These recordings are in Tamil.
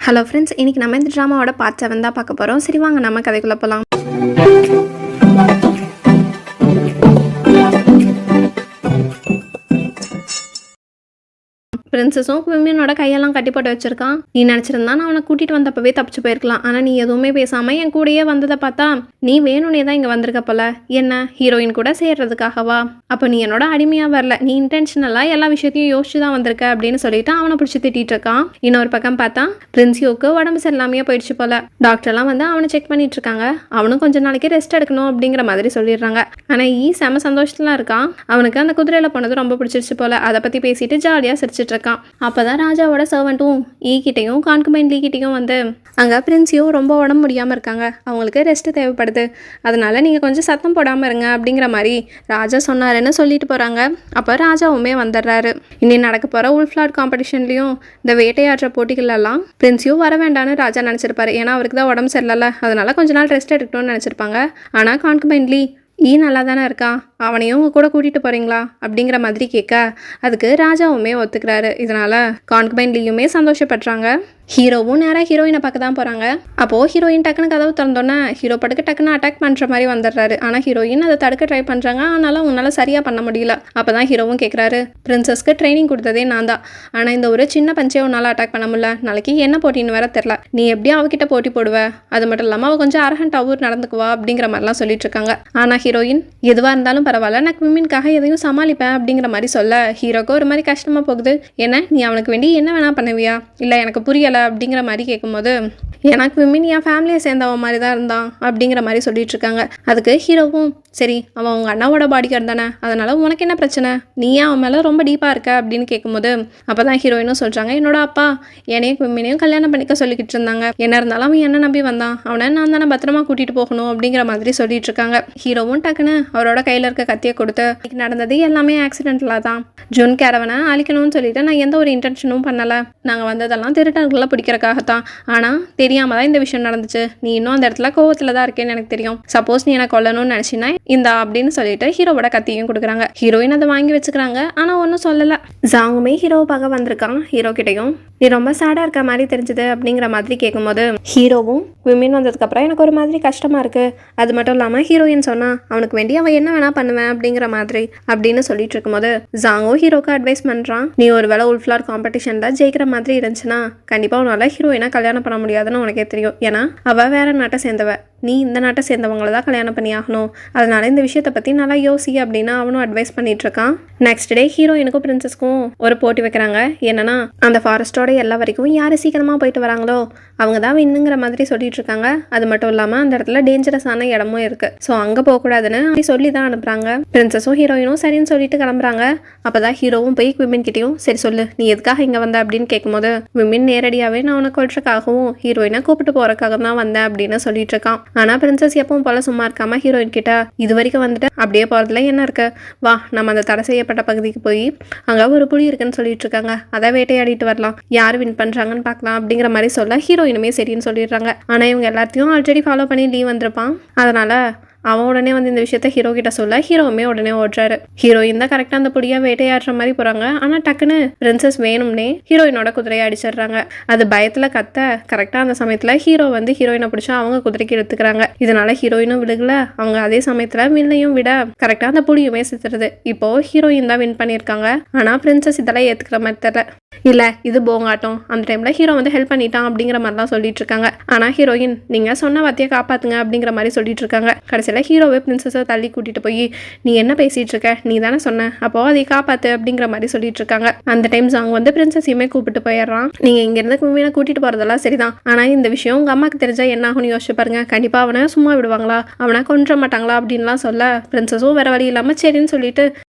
ஹலோ ஃப்ரெண்ட்ஸ், இன்றைக்கி நம்ம இந்த ட்ராமாவோட பார்ட் 7 தான் பார்க்க போகிறோம். சரி வாங்க நம்ம கதைக்குள்ளே போகலாம். பிரின்சஸும் விமியனோட கையெல்லாம் கட்டி போட்டு வச்சிருக்கான். நீ நினச்சிருந்தா நான் அவனை கூட்டிகிட்டு வந்தப்பவே தப்பிச்சு போயிருக்கலாம். ஆனால் நீ எதுவுமே பேசாமல் என் கூடயே வந்ததை பார்த்தா நீ வேணும்னே தான் இங்கே வந்திருக்க போல. என்ன ஹீரோயின் கூட சேர்றதுக்காகவா? அப்போ நீ என்னோட அடிமையாக வரல, நீ இன்டென்ஷனலாக எல்லா விஷயத்தையும் யோசிச்சு தான் வந்திருக்க அப்படின்னு சொல்லிட்டு அவனை பிடிச்சி திட்டிட்டு இருக்கான். இன்னொரு பக்கம் பார்த்தா பிரின்சியோக்கு உடம்பு சரியில்லாமையே போயிடுச்சு போல. டாக்டர்லாம் வந்து அவனை செக் பண்ணிட்டு இருக்காங்க. அவனும் கொஞ்ச நாளைக்கு ரெஸ்ட் எடுக்கணும் அப்படிங்கிற மாதிரி சொல்லிடுறாங்க. ஆனால் செம சந்தோஷத்துலாம் இருக்கான். அவனுக்கு அந்த குதிரையில் போனது ரொம்ப பிடிச்சிருச்சு போல. அதை பற்றி பேசிட்டு ஜாலியாக சிரிச்சிட்டு இருக்கான். அப்பதான் ராஜாவோட சர்வெண்ட்டும் ஈகிட்டையும் கான்குபைன் லீகிட்டையும் வந்து அங்கே பிரின்சியோ ரொம்ப உடம்பு முடியாமல் இருக்காங்க, அவங்களுக்கு ரெஸ்ட் தேவைப்படுது, அதனால நீங்கள் கொஞ்சம் சத்தம் போடாமல் இருங்க அப்படிங்கிற மாதிரி ராஜா சொன்னாருன்னு சொல்லிட்டு போகிறாங்க. அப்போ ராஜாவுமே வந்துடுறாரு. இன்னி நடக்க போகிற உல்ஃப்ளாட் காம்படிஷன்லையும் இந்த வேட்டையாடுற போட்டிகளெல்லாம் பிரின்சியோ வர வேண்டான்னு ராஜா நினச்சிருப்பாரு. ஏன்னா அவருக்கு தான் உடம்பு சரியில்லை, அதனால கொஞ்ச நாள் ரெஸ்ட் எடுக்கணும்னு நினச்சிருப்பாங்க. ஆனால் கான்குபைன் லீ நல்லா தானே இருக்கான், அவனையும் உங்க கூட கூட்டிகிட்டு போகிறீங்களா அப்படிங்கிற மாதிரி கேட்க அதுக்கு ராஜாவுமே ஒத்துக்கிறாரு. இதனால் கான்குபைன் லீயுமே சந்தோஷப்படுறாங்க. ஹீரோவும் நேராக ஹீரோயினை பார்க்க தான் போகிறாங்க. அப்போது ஹீரோயின் டக்குன்னு கதவு திறந்தோன்னே ஹீரோ பட்டுக்கு டக்குன்னு அட்டாக் பண்ணுற மாதிரி வந்துடுறாரு. ஆனால் ஹீரோயின் அதை தடுக்க ட்ரை பண்ணுறாங்க. ஆனாலும் உன்னால் சரியாக பண்ண முடியல. அப்போ தான் ஹீரோவும் கேட்குறாரு, பிரின்சஸ்க்கு ட்ரைனிங் கொடுத்ததே நான் தான், ஆனால் இந்த ஒரு சின்ன பஞ்சே உன்னால் அட்டாக் பண்ண முடியல, நாளைக்கு என்ன போட்டின்னு வேற தெரில, நீ எப்படி அவகிட்ட போட்டி போடுவ, அது மட்டும் இல்லாமல் அவள் கொஞ்சம் அரகண்டாகவும் நடந்துக்குவா அப்படிங்கிற மாதிரிலாம் சொல்லிட்டு இருக்காங்க. ஆனால் ஹீரோயின் எதுவாக இருந்தாலும் பரவாயில்ல, நான் விமின்காக எதையும் சமாளிப்பேன் அப்படிங்கிற மாதிரி சொல்ல ஹீரோக்கு ஒரு மாதிரி கஷ்டமாக போகுது. ஏன்னா நீ அவனுக்கு வேண்டி என்ன வேணா பண்ணுவியா, இல்லை எனக்கு புரியலை அப்படிங்கிற மாதிரி கேட்கும்போது எனக்கு விமின் என் ஃபேமிலியை சேர்ந்தவன் மாதிரி தான் இருந்தான் அப்படிங்கிற மாதிரி சொல்லிட்டு இருக்காங்க. அதுக்கு ஹீரோவும் சரி அவன் உங்கள் அண்ணாவோட பாடிகார்டு தானே, அதனால உனக்கு என்ன பிரச்சனை, நீ ஏன் அவன் மேலே ரொம்ப டீப்பாக இருக்க அப்படின்னு கேட்கும்போது அப்போ தான் ஹீரோயினும் சொல்கிறாங்க, என்னோட அப்பா என்னையும் விமினையும் கல்யாணம் பண்ணிக்க சொல்லிக்கிட்டு இருந்தாங்க, என்ன இருந்தாலும் அவன் என்ன நம்பி வந்தான், அவனை நான் தானே பத்திரமா கூட்டிகிட்டு போகணும் அப்படிங்கிற மாதிரி சொல்லிட்டு இருக்காங்க. ஹீரோவும் டக்குன்னு அவரோட கையில் இருக்க கத்தியை கொடுத்து நடந்தது எல்லாமே ஆக்சிடென்டலாக தான், ஜூன் கேரவனை அழிக்கணும்னு சொல்லிட்டு நான் எந்த ஒரு இன்டென்ஷனும் பண்ணலை, நாங்கள் வந்ததெல்லாம் திருடர்களை பிடிக்கிறக்காகத்தான், ஆனால் தெரியாமல் தான் இந்த விஷயம் நடந்துச்சு, நீ இன்னும் அந்த இடத்துல கோவத்தில் தான் இருக்கேன்னு எனக்கு தெரியும், சப்போஸ் நீ என்னை கொல்லணும்னு நினச்சினா இந்த அப்படின்னு சொல்லிட்டு ஹீரோவோட கத்தியும் கொடுக்குறாங்க. ஹீரோயின் அதை வாங்கி வச்சுக்கிறாங்க. ஆனால் ஒன்றும் சொல்லலை. ஜாங்குமே ஹீரோவை பார்க்க வந்திருக்கான். ஹீரோ கிட்டையும் நீ ரொம்ப சேடாக இருக்க மாதிரி தெரிஞ்சுது அப்படிங்கிற மாதிரி கேட்கும்போது ஹீரோவும் விமின் வந்ததுக்கப்புறம் எனக்கு ஒரு மாதிரி கஷ்டமாக இருக்குது, அது மட்டும் இல்லாமல் ஹீரோயின் சொன்னால் அவனுக்கு வேண்டி அவன் என்ன வேணா பண்ணுவேன் அப்படிங்கிற மாதிரி அப்படின்னு சொல்லிட்டு இருக்கும்போது ஜாங்கோ ஹீரோக்கு அட்வைஸ் பண்ணுறான், நீ ஒரு வேளை உல்ஃப்ளார் காம்படிஷனில் ஜெயிக்கிற மாதிரி இருந்துச்சுன்னா கண்டிப்பாக உன்னால் ஹீரோயினை கல்யாணம் பண்ண முடியாதுன்னு உனக்கே தெரியும், ஏன்னா அவள் வேற நாட்டை சேர்ந்தவ, நீ இந்த நாட்டை சேர்ந்தவங்கள தான் கல்யாணம் பண்ணி ஆகணும், அதனால இந்த விஷயத்தை பற்றி நல்லா யோசி அப்படின்னு அவனும் அட்வைஸ் பண்ணிட்டு இருக்கான். நெக்ஸ்ட் டே ஹீரோயினுக்கும் பிரின்சஸ்க்கும் ஒரு போட்டி வைக்கிறாங்க. என்னன்னா அந்த ஃபாரஸ்டோட எல்லா வரைக்கும் யார் சீக்கிரமாக போயிட்டு வராங்களோ அவங்க தான் வின்னுங்கிற மாதிரி சொல்லிட்டு இருக்காங்க. அது மட்டும் இல்லாமல் அந்த இடத்துல டேஞ்சரஸான இடமும் இருக்கு, ஸோ அங்கே போகக்கூடாதுன்னு அப்படி சொல்லி தான் அனுப்புறாங்க. பிரின்சஸும் ஹீரோயினும் சரின்னு சொல்லிட்டு கிளம்புறாங்க. அப்போதான் ஹீரோவும் போய் விமின் கிட்டையும் சரி சொல்லு நீ எதுக்காக இங்கே வந்த அப்படின்னு கேட்கும்போது விமின் நேரடியாகவே நான் உனக்கு கொள்றதுக்காகவும் ஹீரோயினை கூப்பிட்டு போறதுக்காக தான் வந்தேன் அப்படின்னு சொல்லிட்டு இருக்கான். ஆனால் பிரின்சஸ் எப்பவும் போல சும்மா இருக்காம ஹீரோயின் கிட்ட இது வரைக்கும் வந்துட்டு அப்படியே போகிறதுல என்ன இருக்கு, வா நம்ம அந்த தடை செய்யப்பட்ட பகுதிக்கு போய் அங்கே ஒரு புலி இருக்குன்னு சொல்லிட்டு இருக்காங்க, அதை வேட்டையாடிட்டு வரலாம், யார் வின் பண்ணுறாங்கன்னு பார்க்கலாம் அப்படிங்கிற மாதிரி சொல்ல ஹீரோயினுமே சரின்னு சொல்லிடுறாங்க. ஆனால் இவங்க எல்லாத்தையும் ஆல்ரெடி ஃபாலோ பண்ணி லீவ் வந்திருப்பான். அதனால அவன் உடனே வந்து இந்த விஷயத்த ஹீரோ கிட்ட சொல்ல ஹீரோவுமே உடனே ஓடுறாரு. ஹீரோயின் தான் கரெக்டாக அந்த பொடியாக வேட்டையாடுற மாதிரி போகிறாங்க. ஆனால் டக்குன்னு பிரின்சஸ் வேணும்னே ஹீரோயினோட குதிரையை அடிச்சிடுறாங்க. அது பயத்தில் கத்த கரெக்டாக அந்த சமயத்தில் ஹீரோ வந்து ஹீரோயினை பிடிச்சா அவங்க குதிரைக்கு எடுத்துக்கிறாங்க. இதனால ஹீரோயினும் விழுகல, அவங்க அதே சமயத்தில் வில்லையும் விட கரெக்டாக அந்த புலியுமே சித்துறது. இப்போ ஹீரோயின் தான் வின் பண்ணியிருக்காங்க. ஆனால் பிரின்சஸ் இதெல்லாம் ஏற்றுக்கிற மாதிரி தெரியல, இல்லை இது போங்காட்டம், அந்த டைமில் ஹீரோ வந்து ஹெல்ப் பண்ணிட்டான் அப்படிங்கிற மாதிரிலாம் சொல்லிட்டு இருக்காங்க. ஆனால் ஹீரோயின் நீங்கள் சொன்ன வார்த்தையை காப்பாற்றுங்க அப்படிங்கிற மாதிரி சொல்லிட்டு இருக்காங்க. கடைசியில் ஹீரோவே பிரின்சஸை தள்ளி கூட்டிட்டு போய் நீ என்ன பேசிட்டு இருக்க, நீ தானே சொன்ன, அப்போ அதை காப்பாத்து அப்படிங்கிற மாதிரி சொல்லிட்டு இருக்காங்க. அந்த டைம் அவங்க வந்து பிரின்சஸையுமே கூப்பிட்டு போயிடுறான். நீங்க இங்க இருந்து கும்மியை கூட்டிட்டு போறதெல்லாம் சரிதான், ஆனா இந்த விஷயம் உங்க அம்மாக்கு தெரிஞ்சா என்ன ஆகும்னு யோசிச்சு பாருங்க, கண்டிப்பா அவனை சும்மா விடுவாங்களா, அவனை கொன்ற மாட்டாங்களா அப்படின்லாம் சொல்ல பிரின்சஸும் வேற வழி இல்லாம சரின்னு சொல்லிட்டு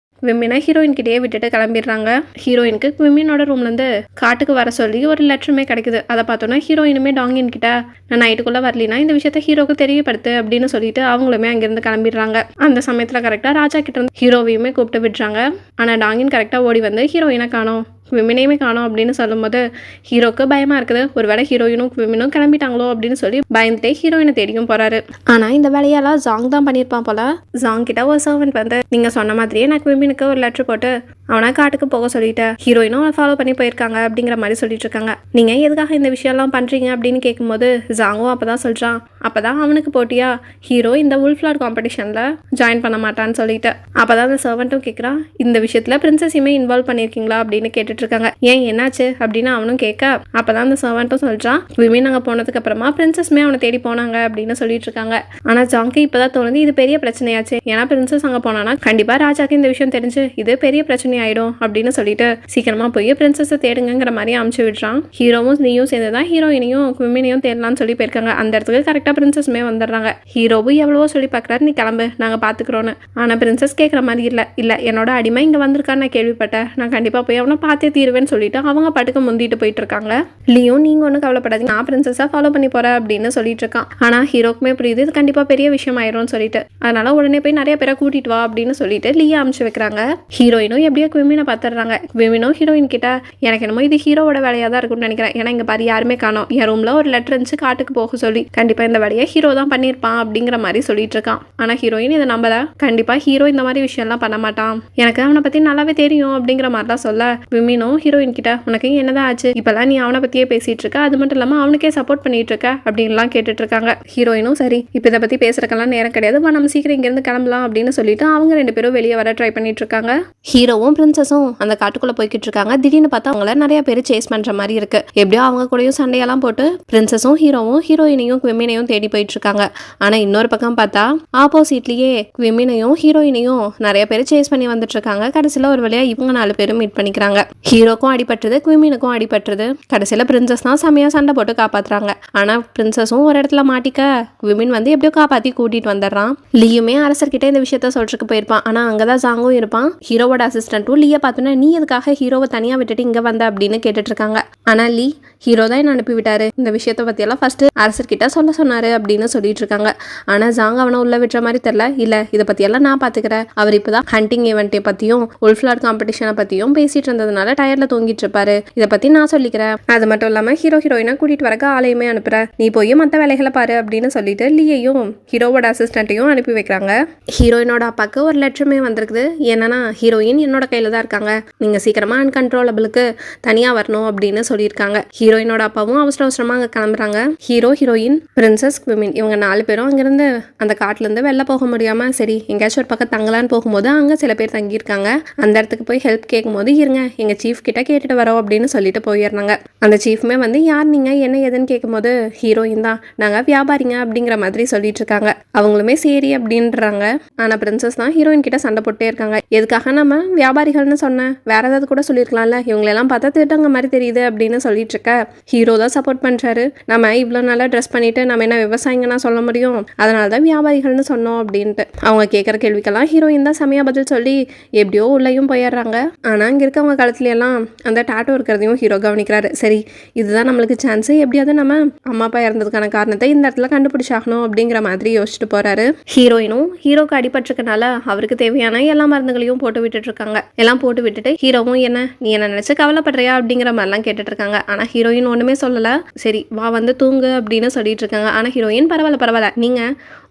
விமினை ஹீரோயின் கிட்டேயே விட்டுட்டு கிளம்பிடுறாங்க. ஹீரோயினுக்கு விமினோட ரூம்லேருந்து காட்டுக்கு வர சொல்லி ஒரு லெட்டருமே கிடைக்குது. அதை பார்த்தோன்னா ஹீரோயினுமே டாங்கின் கிட்ட நான் நைட்டுக்குள்ளே வரலினா இந்த விஷயத்த ஹீரோக்கு தெரியப்படுத்து அப்படின்னு சொல்லிட்டு அவங்களுமே அங்கேருந்து கிளம்பிடுறாங்க. அந்த சமயத்தில் கரெக்டாக ராஜா கிட்ட இருந்து ஹீரோவையுமே கூப்பிட்டு விடுறாங்க. ஆனால் டாங்கின் கரெக்டாக ஓடி வந்து ஹீரோயினை காணோம், விமினையுமே காணோம் அப்படின்னு சொல்லும்போது ஹீரோக்கு பயமாக இருக்குது. ஒரு வேளை ஹீரோயினும் விமினும் கிளம்பிட்டாங்களோ அப்படின்னு சொல்லி பயந்துட்டே ஹீரோயினை தேடியும் போகிறாரு. ஆனால் இந்த வேலையெல்லாம் ஜாங் தான் பண்ணியிருப்பான் போல. ஜாங் கிட்ட ஒரு சர்வெண்ட் வந்து நீங்கள் சொன்ன மாதிரியே எனக்கு விமினுக்கு ஒரு லெட்டர் போட்டு அவனை காட்டுக்கு போக சொல்லிட்டு ஹீரோயினும் அவனை ஃபாலோ பண்ணி போயிருக்காங்க அப்படிங்கிற மாதிரி சொல்லிட்டு இருக்காங்க. நீங்க எதுக்காக இந்த விஷயம்லாம் பண்றீங்க அப்படின்னு கேட்கும்போது ஜாங்கும் அப்பதான் சொல்றான், அப்பதான் அவனுக்கு போட்டியா ஹீரோ இந்த உல்ஃப்லாட் காம்படிஷன்ல ஜாயின் பண்ண மாட்டான்னு சொல்லிட்டு. அப்பதான் அந்த சர்வெண்ட்டும் கேட்கறான், இந்த விஷயத்துல பிரின்சஸையுமே இன்வால்வ் பண்ணிருக்கீங்களா அப்படின்னு கேட்டுட்டு இருக்காங்க. ஏன் என்னாச்சு அப்படின்னு அவனும் கேட்க அப்பதான் அந்த சர்வெண்ட்டும் சொல்றான், விமன் அங்க போனதுக்கு அப்புறமா பிரின்சஸ்மே அவனை தேடி போனாங்க அப்படின்னு சொல்லிட்டு இருக்காங்க. ஆனா ஜாங்க்கு இப்பதான் தோணுது இது பெரிய பிரச்சனையாச்சு, ஏன்னா பிரின்சஸ் அங்க போனானா கண்டிப்பா ராஜாக்கு இந்த விஷயம் தெரிஞ்சு இது பெரிய பிரச்சனை ஆயிடும் அப்படின்னு சொல்லிட்டு சீக்கிரமா போய் பிரின்சஸை தேடுங்கிற மாதிரி அமுச்சு விடுறான். ஹீரோவும் நீயும் சேர்ந்துதான் ஹீரோயினையும் குவிமினையும் தேடலாம்னு சொல்லி போயிருக்காங்க. அந்த இடத்துக்கு கரெக்டா பிரின்சஸ்மே வந்துடுறாங்க. ஹீரோவும் எவ்வளவோ சொல்லி பாக்குறாரு, நீ கிளம்பு நாங்க பாத்துக்கிறோன்னு. ஆனா பிரின்சஸ் கேட்கற மாதிரி இல்ல என்னோட அடிமை இங்க வந்திருக்கான்னு நான் கேள்விப்பட்டேன், நான் கண்டிப்பா போய் அவனை பார்த்தே தீருவேன்னு சொல்லிட்டு அவங்க பாட்டுக்கு முந்திட்டு போயிட்டு இருக்காங்க. லியும் நீங்க ஒன்னும் கவலைப்படாதீங்க, நான் பிரின்சஸா ஃபாலோ பண்ணி போறேன் அப்படின்னு சொல்லிட்டு இருக்கான். ஆனா ஹீரோக்குமே புரியுது இது கண்டிப்பா பெரிய விஷயம் ஆயிரும்னு சொல்லிட்டு, அதனால உடனே போய் நிறைய பேரை கூட்டிட்டு வா அப்படின்னு சொல்லிட்டு லியா அமுச்சு வைக்கிறாங்க. ஹீரோயினும் எப்படியோ குவிமினை பாத்துறாங்க. குவிமினும் ஹீரோயின் கிட்ட எனக்கு என்னமோ இது ஹீரோவோட வேலையா தான் இருக்கும்னு நினைக்கிறேன், ஏன்னா இங்க பாரு யாருமே காணோம், என் ரூம்ல ஒரு லெட்டர் இருந்துச்சு காட்டுக்கு போக சொல்லி, கண்டிப்பா இந்த வேலையை ஹீரோ தான் பண்ணிருப்பான் அப்படிங்கிற மாதிரி சொல்லிட்டு இருக்கான். ஆனா ஹீரோயின் இதை நம்பல, கண்டிப்பா ஹீரோ இந்த மாதிரி விஷயம் எல்லாம் பண்ண மாட்டான், எனக்கு அவனை பத்தி நல்லாவே தெரியும் அப்படிங்கிற மாதிரிலாம் சொல்ல விமினும் ஹீரோயின் கிட்ட உனக்கு என்னதான் ஆச்சு, இப்பெல்லாம் நீ அவனை பத்தியே பேசிட்டு இருக்க, அது மட்டும் இல்லாம அவனுக்கே சப்போர்ட் பண்ணிட்டு இருக்க அப்படின்லாம் கேட்டுட்டு இருக்காங்க. ஹீரோயினும் சரி இப்ப இதை பத்தி பேசுறதுக்கெல்லாம் நேரம் கிடையாது, நம்ம சீக்கிரம் இங்க இருந்து கிளம்பலாம் அப்படின்னு சொல்லிட்டு அவங்க ரெண்டு பேரும் வெளியே வர ட்ரை பண்ணிட்டு இருக்காங்க. ஹீரோவும் பிரின்சஸும் அந்த காட்டுக்குள்ள போய்கிட்டு இருக்காங்க. திடீர்னு பார்த்தா அவங்கள நிறைய பேர் சேஸ் பண்ற மாதிரி இருக்கு. எப்படியோ அவங்க கூடயும் சண்டையெல்லாம் போட்டு பிரின்சஸும் ஹீரோவும் ஹீரோயினையும் குவிமினையும் தேடி போயிட்டு இருக்காங்க. ஆனா இன்னொரு பக்கம் பார்த்தா ஆப்போசிட்லயே குவிமினையும் ஹீரோயினையும் நிறைய பேர் சேஸ் பண்ணி வந்துட்டு இருக்காங்க. கடைசியில ஒரு வழியா இவங்க 4 பேரும் மீட் பண்ணிக்கிறாங்க. ஹீரோக்கும் அடிபட்டுறது, குவிமினுக்கும் அடிபட்டுறது. கடைசியில பிரின்சஸ் தான் செமையா சண்டை போட்டு காப்பாத்துறாங்க. ஆனா பிரின்சஸும் ஒரு இடத்துல மாட்டிக்க குவிமின் வந்து எப்படியோ காப்பாத்தி கூட்டிட்டு வந்துடுறான். லியுமே அரசர்கிட்ட இந்த விஷயத்த சொல்றதுக்கு போயிருப்பான். ஆனா அங்கதான் ஜாங்கும் இருப்பான். ஹீரோவோட அசிஸ்டன்ட்டும் லியா பார்த்தோன்னா நீ எதுக்காக ஹீரோவை தனியா விட்டுட்டு இங்க வந்த அப்படின்னு கேட்டுட்டு இருக்காங்க. ஆனா லீ ஹீரோ தான் என்ன அனுப்பி விட்டாரு, இந்த விஷயத்த பத்தி எல்லாம் ஃபர்ஸ்ட் அரசர்கிட்ட சொல்ல சொன்னாரு அப்படின்னு சொல்லிட்டு இருக்காங்க. ஆனா ஜாங் அவனை உள்ள விட்டுற மாதிரி தெரியல. இல்ல இதை பத்தி எல்லாம் நான் பாத்துக்கிறேன், அவர் இப்பதான் ஹண்டிங் ஈவெண்ட்டை பத்தியும் உல்ஃப்லாட் காம்படிஷனை பத்தியும் பேசிட்டு இருந்ததுனால டயர்ல தூங்கிட்டு இருப்பாரு, இதை பத்தி நான் சொல்லிக்கிறேன். அது மட்டும் இல்லாம ஹீரோயினை கூட்டிட்டு வரக்க ஆளையுமே அனுப்புற, நீ போய் மத்த வேலைகளை பாரு அப்படின்னு சொல்லிட்டு லீயையும் ஹீரோவோட அசிஸ்டன்ட்டையும் அனுப்பி வைக்கிறாங்க. ஹீரோயினோட அப்பாவுக்கு ஒரு லெட்டருமே வந்திருக்குது. என்னன்னா ஹீரோயின் என்னோட கையில தான் இருக்காங்க, நீங்க சீக்கிரமா அன்கண்ட்ரோலபிளுக்கு தனியா வரணும் அப்படின்னு சொல்லியிருக்காங்க. ஹீரோயினோட அப்பாவும் அவசரமா அங்க கிளம்புறாங்க. ஹீரோ, ஹீரோயின், பிரின்சஸ், குவிமின் இவங்க 4 பேரும் அங்கிருந்து அந்த காட்டுல இருந்து வெளில போக முடியாம சரி எங்கேயாச்சும் ஒரு பக்கம் தங்கலான்னு போகும்போது அங்க சில பேர் தங்கியிருக்காங்க. அந்த இடத்துக்கு போய் ஹெல்ப் கேட்கும் போது இருங்க எங்க சீஃப் கிட்ட கேட்டுட்டு வரோம் அப்படின்னு சொல்லிட்டு போயிடுறாங்க. அந்த சீஃப்மே வந்து யார் நீங்க என்ன ஏதுன்னு கேட்கும்போது ஹீரோயின் தான் நாங்க வியாபாரிங்க அப்படிங்கிற மாதிரி சொல்லிட்டு இருக்காங்க. அவங்களுமே சரி அப்படின்றாங்க. ஆனா பிரின்சஸ் தான் ஹீரோயின் கிட்ட சண்டை போட்டே இருக்காங்க. எதுக்காக நம்ம வியாபாரிகள்னு சொன்னேன், வேற ஏதாவது கூட சொல்லியிருக்கலாம்ல, இவங்களெல்லாம் பார்த்தா திட்டங்க மாதிரி தெரியுது அப்படின்னு சொல்லிட்டு இருக்க ஹீரோ தான் சப்போர்ட் பண்றாரு. நம்ம இவ்வளவு நல்லா ட்ரெஸ் பண்ணிட்டு நம்ம என்ன விவசாயிங்கன்னா சொல்ல முடியும், அதனாலதான் வியாபாரிகள்னு சொன்னோம் அப்படின்ட்டு அவங்க கேட்கற கேள்விக்கெல்லாம் ஹீரோயின் தான் செமையா பதில் சொல்லி எப்படியோ உள்ளேயும் போயிடுறாங்க. ஆனா இங்க இருக்கவங்க காலத்துல எல்லாம் அந்த டாட்டோ இருக்கிறதையும் ஹீரோ கவனிக்கிறாரு. சரி இதுதான் நம்மளுக்கு சான்ஸ், எப்படியாவது நம்ம அம்மா அப்பா இறந்ததுக்கான காரணத்தை இந்த இடத்துல கண்டுபிடிச்சாகணும் அப்படிங்கிற மாதிரி யோசிச்சுட்டு போறாரு. ஹீரோயினும் ஹீரோக்கு அடிபட்டிருக்கனால அவருக்கு தேவையான எல்லா மருந்துகளையும் போட்டு விட்டுட்டு இருக்காங்க. எல்லாம் போட்டு விட்டுட்டு ஹீரோவும் என்ன நீ என்ன நினைச்சு கவலைப்படுறியா அப்படிங்கிற மாதிரிலாம் கேட்டுட்டு இருக்காங்க. ஆனா ஹீரோயின் ஒண்ணுமே சொல்லல. சரி வா வந்து தூங்கு அப்படின்னு சொல்லிட்டு இருக்காங்க. ஆனா ஹீரோயின் பரவாயில்ல நீங்க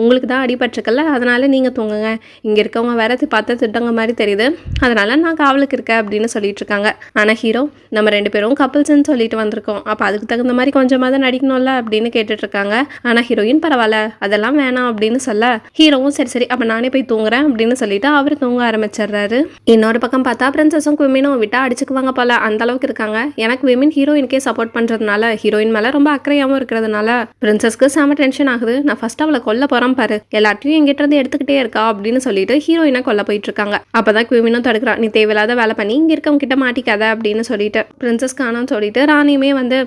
உங்களுக்கு தான் அடிபட்டிருக்கல, அதனால நீங்க தூங்குங்க, இங்க இருக்கவங்க வேற பார்த்து திட்டங்க மாதிரி தெரியுது, அதனால நான் காவலுக்கு இருக்கேன் அப்படின்னு சொல்லிட்டு இருக்காங்க. ஆனா ஹீரோ நம்ம 2 பேரும் கப்பிள்ஸ்ன்னு சொல்லிட்டு வந்திருக்கோம், அப்ப அதுக்கு தகுந்த மாதிரி கொஞ்சமாவது நடிக்கணும்ல அப்படின்னு கேட்டுட்டு இருக்காங்க. ஆனா ஹீரோயின் பரவாயில்ல அதெல்லாம் வேணாம் அப்படின்னு சொல்ல ஹீரோவும் சரி அப்ப நானே போய் தூங்குறேன் அப்படின்னு சொல்லிட்டு அவரு தூங்க ஆரம்பிச்சிடுறாரு. இன்னொரு பக்கம் பார்த்தா பிரின்சஸும் குவிமினும் விட்டா அடிச்சுக்குவாங்க போல அந்த அளவுக்கு இருக்காங்க. எனக்கு விமின் ஹீரோயினுக்கே சப்போர்ட் பண்றதுனால ஹீரோயின் மேல ரொம்ப அக்கறையாவும் இருக்கிறதுனால பிரின்சஸ்க்கு செம டென்ஷன் ஆகுது. நான் ஃபர்ஸ்ட் அவளை கொல்ல போறேன் பாரு, எல்லாத்தையும் எங்கிட்ட இருந்து எடுத்துக்கிட்டே இருக்கா அப்படின்னு சொல்லிட்டு ஹீரோயினை கொல்ல போயிட்டு இருக்காங்க. அப்பதான் குவிமினும் தடுக்கிறான், நீ தேவையில்லாத வேலை பண்ணி இங்க இருக்கவங்க கிட்ட மாட்டிக்காத அப்படின்னு சொல்லிட்டு பிரின்சஸ் காணோன்னு சொல்லிட்டு ராணியுமே வந்து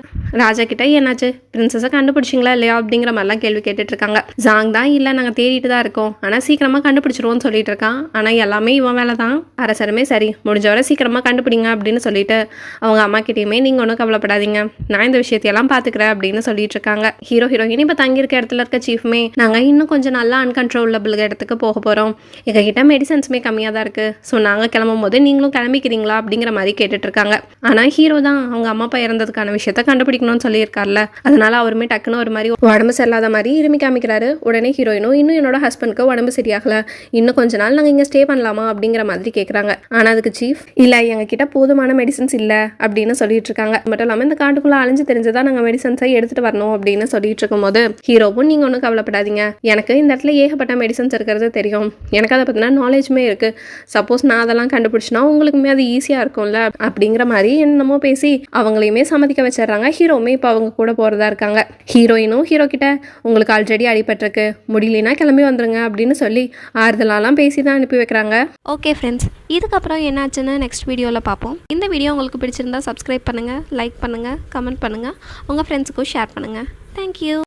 ராஜா கிட்ட என்னாச்சு பிரின்சஸை கண்டுபிடிச்சிங்களா இல்லையா அப்படிங்கிற மாதிரிலாம் கேள்வி கேட்டுட்டு இருக்காங்க. ஜாங் தான் இல்ல நாங்க தேடிட்டு தான் இருக்கோம், ஆனா சீக்கிரமா கண்டுபிடிச்சிருவோம்னு சொல்லிட்டு இருக்கான். ஆனா எல்லாமே இவன் வேலை தான். அரசருமே சரி முடிஞ்ச வரை சீக்கிரமா கண்டுபிடிங்க அப்படின்னு சொல்லிட்டு அவங்க அம்மா கிட்டயுமே நீங்க ஒன்றும் கவலைப்படாதீங்க நான் இந்த விஷயத்தையெல்லாம் பாத்துக்கிறேன் அப்படின்னு சொல்லிட்டு இருக்காங்க. ஹீரோயின் இப்ப தங்கியிருக்க இடத்துல இருக்க சீஃப்மே நாங்க இன்னும் கொஞ்சம் நல்லா அன்கண்ட்ரோலபிள் இடத்துக்கு போக போறோம், எங்க கிட்ட மெடிசன்ஸுமே கம்மியா தான் இருக்கு, ஸோ நாங்க கிளம்பும் போது நீங்களும் கிளம்பிக்கிறீங்களா அப்படிங்கிற மாதிரி கேட்டுட்டு இருக்காங்க. ஆனா ஹீரோ தான் அவங்க அம்மா அப்பா இறந்ததுக்கான விஷயத்த கண்டுபிடிக்கணும்னு சொல்லியிருக்காருல, அதனால அவருமே டக்குன்னு ஒரு மாதிரி உடம்பு சரியில்லாத மாதிரி இருமி காமிக்கிறாரு. உடனே ஹீரோயினும் இன்னும் என்னோட ஹஸ்பண்ட்க்கு உடம்பு சரியாகல, இன்னும் கொஞ்ச நாள் நாங்க இங்க ஸ்டே பண்ணலாமா அப்படிங்கிற மாதிரி கேட்கறாங்க. ஆனால் அதுக்கு சீஃப் இல்லை எங்ககிட்ட போதுமான மெடிசன்ஸ் இல்லை அப்படின்னு சொல்லிட்டு இருக்காங்க. மட்டும் இல்லாமல் இந்த காட்டுக்குள்ளே அலைஞ்சு தெரிஞ்சுதான் நாங்கள் மெடிசன்ஸை எடுத்துகிட்டு வரணும் அப்படின்னு சொல்லிட்டு இருக்கும்போது ஹீரோவும் நீங்கள் ஒன்றும் கவலைப்படாதீங்க, எனக்கு இந்த இடத்துல ஏகப்பட்ட மெடிசன்ஸ் இருக்கிறது தெரியும், எனக்கு அதை பற்றின நாலேஜுமே இருக்குது, சப்போஸ் நான் அதெல்லாம் கண்டுபிடிச்சினா உங்களுக்குமே அது ஈஸியாக இருக்கும்ல அப்படிங்கிற மாதிரி என்னமோ பேசி அவங்களையுமே சம்மதிக்க வச்சிடறாங்க. ஹீரோவுமே இப்போ அவங்க கூட போகிறதா இருக்காங்க. ஹீரோயினும் ஹீரோ கிட்ட உங்களுக்கு ஆல்ரெடி அடிபட்டிருக்கு, முடியலனா கிளம்பி வந்துருங்க அப்படின்னு சொல்லி ஆறுதலாலாம் பேசி தான் அனுப்பி வைக்கிறாங்க. ஓகே ஃப்ரெண்ட்ஸ், இதுக்கப்புறம் என்னாச்சுன்னு நெக்ஸ்ட் வீடியோவில் பார்ப்போம். இந்த வீடியோ உங்களுக்கு பிடிச்சிருந்தா சப்ஸ்கிரைப் பண்ணுங்கள், லைக் பண்ணுங்கள், கமெண்ட் பண்ணுங்கள், உங்கள் ஃப்ரெண்ட்ஸுக்கும் ஷேர் பண்ணுங்கள். தேங்க்யூ.